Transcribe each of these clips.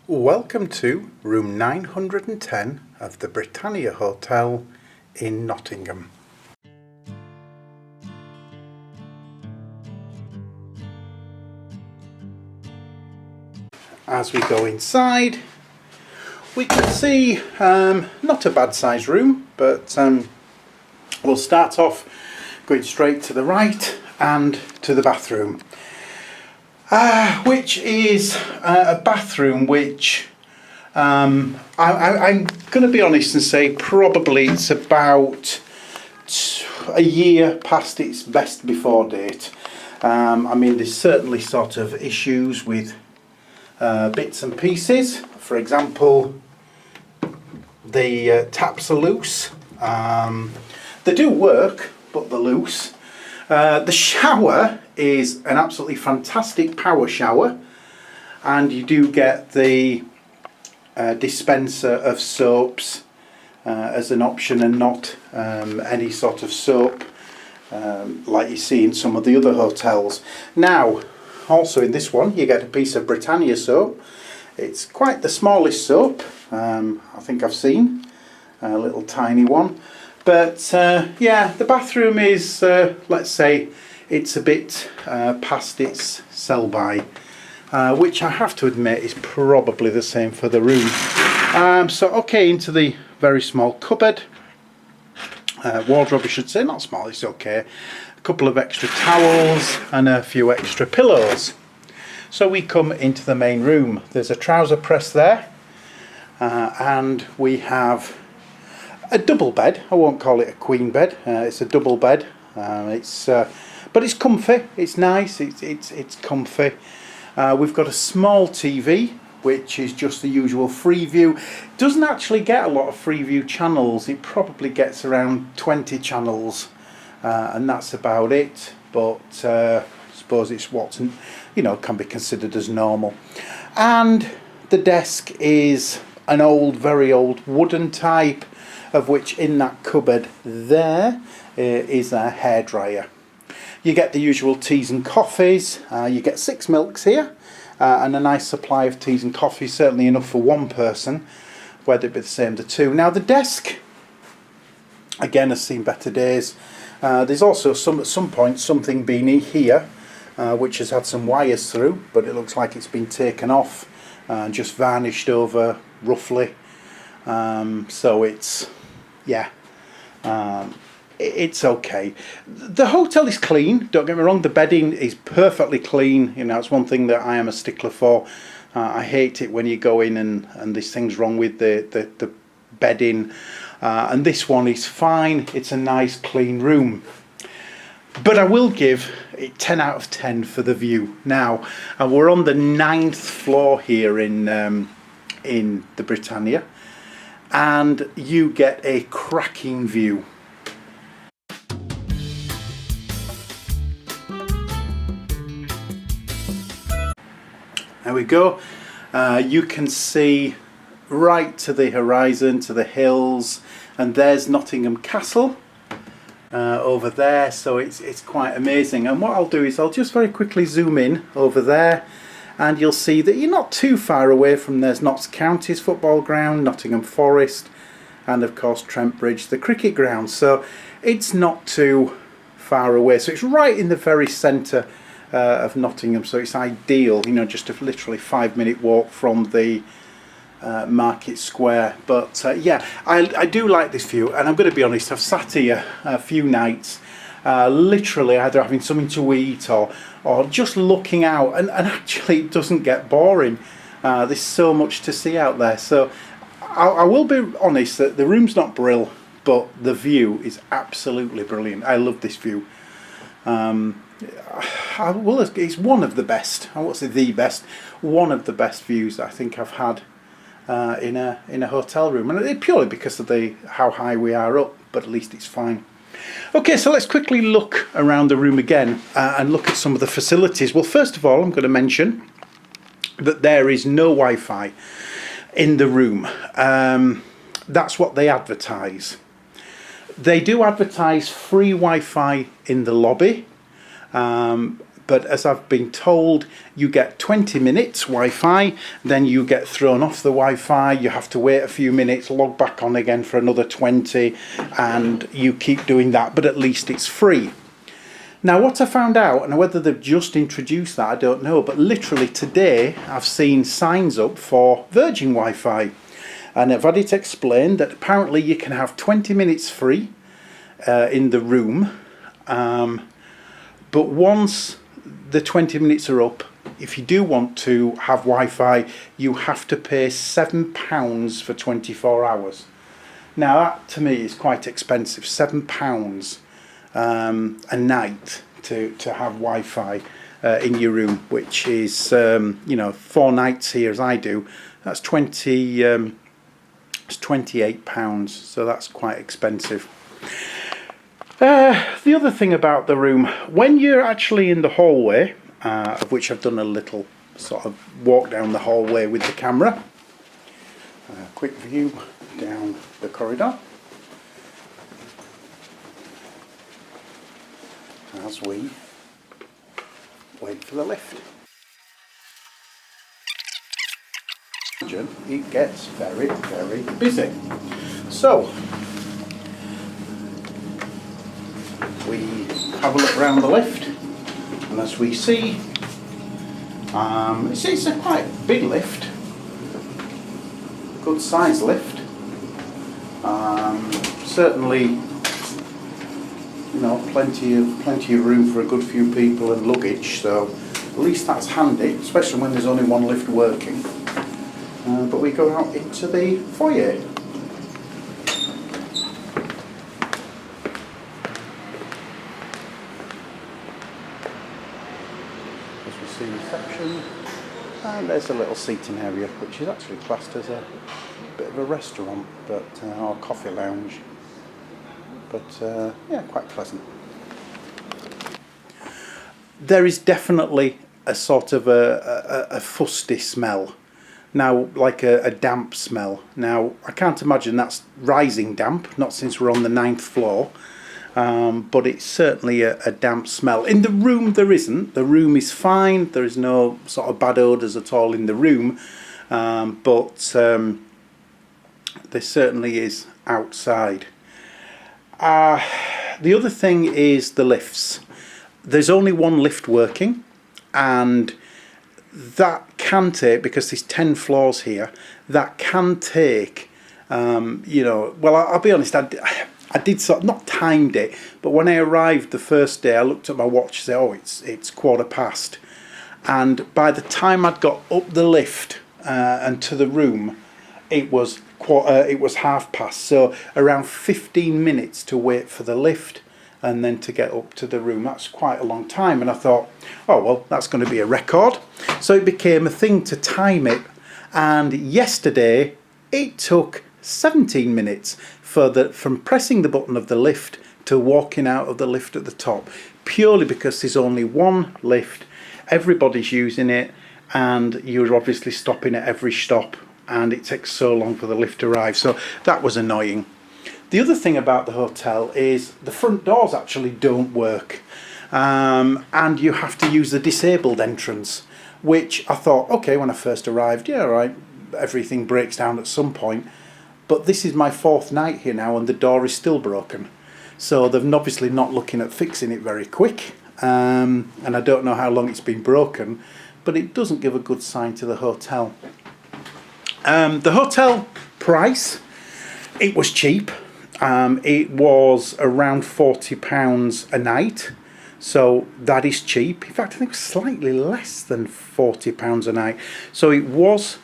Welcome to room 910 of the Britania Hotel in Nottingham. As we go inside, we can see not a bad sized room, but we'll start off going straight to the right and to the bathroom. Which is a bathroom which I'm going to be honest and say probably it's about a year past its best before date. I mean, there's certainly sort of issues with bits and pieces. For example, the taps are loose. They do work, but they're loose. The shower is an absolutely fantastic power shower, and you do get the dispenser of soaps as an option, and not any sort of soap like you see in some of the other hotels. Now, also in this one you get a piece of Britannia soap. It's quite the smallest soap I think I've seen, a little tiny one. But yeah, the bathroom is, let's say, it's a bit past its sell-by, which I have to admit is probably the same for the room. So okay, into the very small cupboard, wardrobe I should say, not small, it's okay. A couple of extra towels and a few extra pillows. So we come into the main room. There's a trouser press there, and we have a double bed. I won't call it a queen bed. It's a double bed. But it's comfy. It's nice. It's comfy. We've got a small TV, which is just the usual Freeview. It doesn't actually get a lot of Freeview channels. It probably gets around 20 channels, and that's about it. But I suppose it's what can be considered as normal. And the desk is an old, very old wooden type, of which in that cupboard there is a hairdryer. You get the usual teas and coffees. You get 6 milks here, and a nice supply of teas and coffees, certainly enough for one person, whether it be the same to two. Now the desk, again, has seen better days. There's also at some point something beneath here, which has had some wires through, but it looks like it's been taken off and just varnished over roughly. So it's, yeah, it's okay. The hotel is clean, don't get me wrong. The bedding is perfectly clean. It's one thing that I am a stickler for. I hate it when you go in and there's things wrong with the bedding, and this one is fine. It's a nice clean room. But I will give it 10 out of 10 for the view. Now, we're on the 9th floor here in the Britannia, and you get a cracking view. There we go. You can see right to the horizon, to the hills, and there's Nottingham Castle over there. So it's quite amazing. And what I'll do is I'll just very quickly zoom in over there, and you'll see that you're not too far away from there's Notts County's football ground, Nottingham Forest, and of course Trent Bridge, the cricket ground. So it's not too far away. So it's right in the very centre of Nottingham. So it's ideal, just a literally 5-minute walk from the Market Square. But yeah, I do like this view, and I'm going to be honest, I've sat here a few nights, literally either having something to eat or just looking out, and actually it doesn't get boring. There's so much to see out there. So I will be honest that the room's not brill, but the view is absolutely brilliant. I love this view. It's one of the best, I won't say the best, one of the best views that I think I've had in a hotel room, and it purely because of how high we are up, but at least it's fine. Okay, so let's quickly look around the room again and look at some of the facilities. Well, first of all, I'm going to mention that there is no Wi-Fi in the room. That's what they advertise. They do advertise free Wi-Fi in the lobby, but as I've been told, you get 20 minutes Wi-Fi, then you get thrown off the Wi-Fi, you have to wait a few minutes, log back on again for another 20, and you keep doing that, but at least it's free. Now what I found out, and whether they've just introduced that I don't know, but literally today I've seen signs up for Virgin Wi-Fi, and I've had it explained that apparently you can have 20 minutes free in the room, but once the 20 minutes are up, if you do want to have Wi-Fi, you have to pay £7 for 24 hours. Now that to me is quite expensive, £7 a night to have Wi-Fi in your room, which is 4 nights here as I do, that's it's £28, so that's quite expensive. The other thing about the room, when you're actually in the hallway, of which I've done a little sort of walk down the hallway with the camera, quick view down the corridor as we wait for the lift. It gets very, very busy. So we have a look around the lift, and as we see, it's a quite big lift, good size lift. Certainly, plenty of room for a good few people and luggage. So at least that's handy, especially when there's only one lift working. But we go out into the foyer. As we see reception, and there's a little seating area which is actually classed as a bit of a restaurant, but or coffee lounge, but yeah, quite pleasant. There is definitely a sort of a fusty smell. Now, like a damp smell. Now, I can't imagine that's rising damp, not since we're on the 9th floor, but it's certainly a damp smell. In the room there isn't. The room is fine, there is no sort of bad odours at all in the room, but there certainly is outside. The other thing is the lifts. There's only one lift working, and that can take, because there's 10 floors here, that can take, well, I'll be honest, I did sort of, not timed it, but when I arrived the first day, I looked at my watch and said, oh, it's 1:15. And by the time I'd got up the lift and to the room, it was past. So around 15 minutes to wait for the lift and then to get up to the room. That's quite a long time, and I thought, oh well, that's going to be a record. So it became a thing to time it, and yesterday it took 17 minutes from pressing the button of the lift to walking out of the lift at the top, purely because there's only one lift, everybody's using it, and you're obviously stopping at every stop, and it takes so long for the lift to arrive. So that was annoying. The other thing about the hotel is the front doors actually don't work, and you have to use the disabled entrance, which I thought, okay, when I first arrived, yeah, right, everything breaks down at some point, but this is my 4th night here now and the door is still broken. So they're obviously not looking at fixing it very quick, and I don't know how long it's been broken, but it doesn't give a good sign to the hotel. The hotel price, it was cheap. It was around £40 a night, so that is cheap. In fact, I think it was slightly less than £40 a night, so it was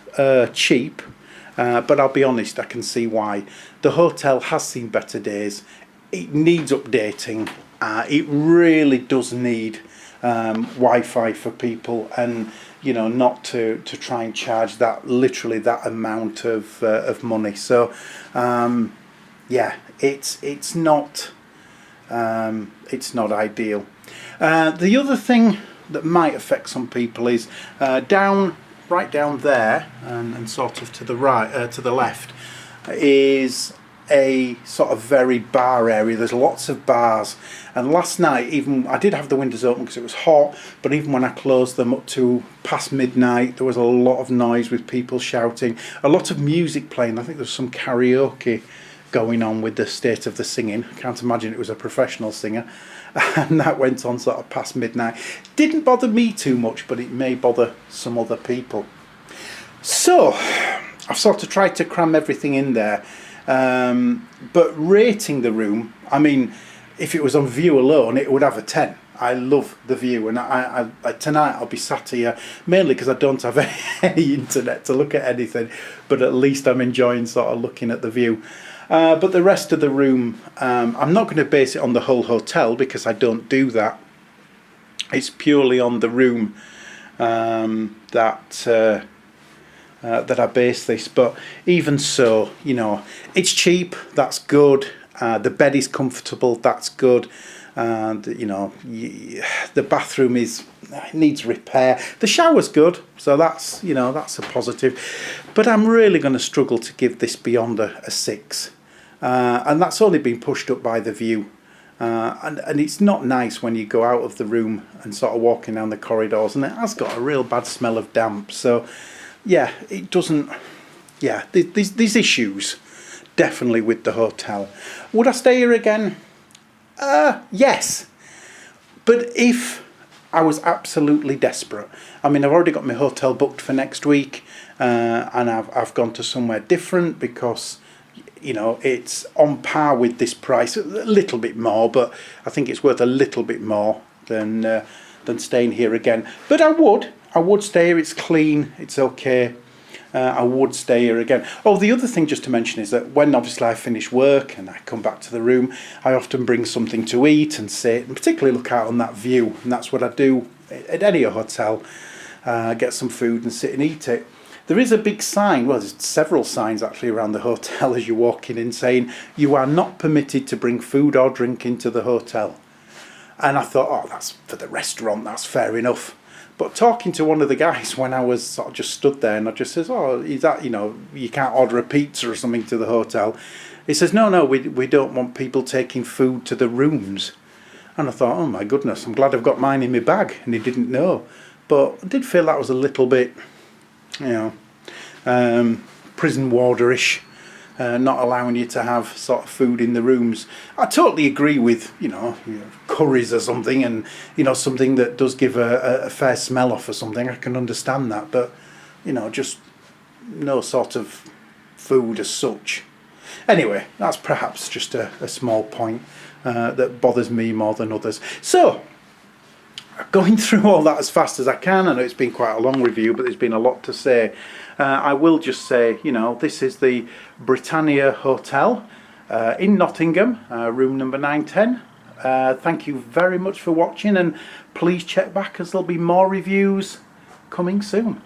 cheap, but I'll be honest, I can see why. The hotel has seen better days. It needs updating. It really does need Wi-Fi for people, and not to try and charge literally that amount of money. So yeah, it's not ideal. The other thing that might affect some people is right down there and sort of to the right, to the left, is a sort of very bar area. There's lots of bars, and last night, even I did have the windows open because it was hot, but even when I closed them up to past midnight, there was a lot of noise with people shouting, a lot of music playing. I think there's some karaoke going on with the state of the singing. I can't imagine it was a professional singer. And that went on sort of past midnight. Didn't bother me too much, but it may bother some other people. So I've sort of tried to cram everything in there. But rating the room, I mean, if it was on view alone, it would have a 10. I love the view, and I tonight I'll be sat here mainly because I don't have any internet to look at anything, but at least I'm enjoying sort of looking at the view. But the rest of the room, I'm not going to base it on the whole hotel because I don't do that. It's purely on the room that I base this. But even so, you know, it's cheap, that's good. The bed is comfortable, that's good. And you know, the bathroom needs repair. The shower's good, so that's, you know, that's a positive. But I'm really going to struggle to give this beyond a 6, and that's only been pushed up by the view. And it's not nice when you go out of the room and sort of walking down the corridors, and it has got a real bad smell of damp. So yeah, it doesn't. Yeah, these issues definitely with the hotel. Would I stay here again? Yes, but if I was absolutely desperate. I mean, I've already got my hotel booked for next week, and I've gone to somewhere different because, you know, it's on par with this price, a little bit more, but I think it's worth a little bit more than staying here again. But I would stay here. It's clean, it's okay. I would stay here again. Oh, the other thing just to mention is that when obviously I finish work and I come back to the room, I often bring something to eat and sit, and particularly look out on that view. And that's what I do at any hotel. Get some food and sit and eat it. There is a big sign, well, there's several signs actually around the hotel as you're walking in, saying you are not permitted to bring food or drink into the hotel. And I thought, oh, that's for the restaurant, that's fair enough. But talking to one of the guys when I was sort of just stood there, and I just says, oh, is that, you know, you can't order a pizza or something to the hotel? He says, no, we don't want people taking food to the rooms. And I thought, oh my goodness, I'm glad I've got mine in my bag. And he didn't know. But I did feel that was a little bit, you know, prison warderish. Not allowing you to have sort of food in the rooms. I totally agree with, you know, curries or something, and, you know, something that does give a fair smell off or something. I can understand that, but, you know, just no sort of food as such. Anyway, that's perhaps just a small point that bothers me more than others. So, going through all that as fast as I can, I know it's been quite a long review, but there's been a lot to say. I will just say, you know, this is the Britannia Hotel in Nottingham, room number 910. Thank you very much for watching, and please check back as there'll be more reviews coming soon.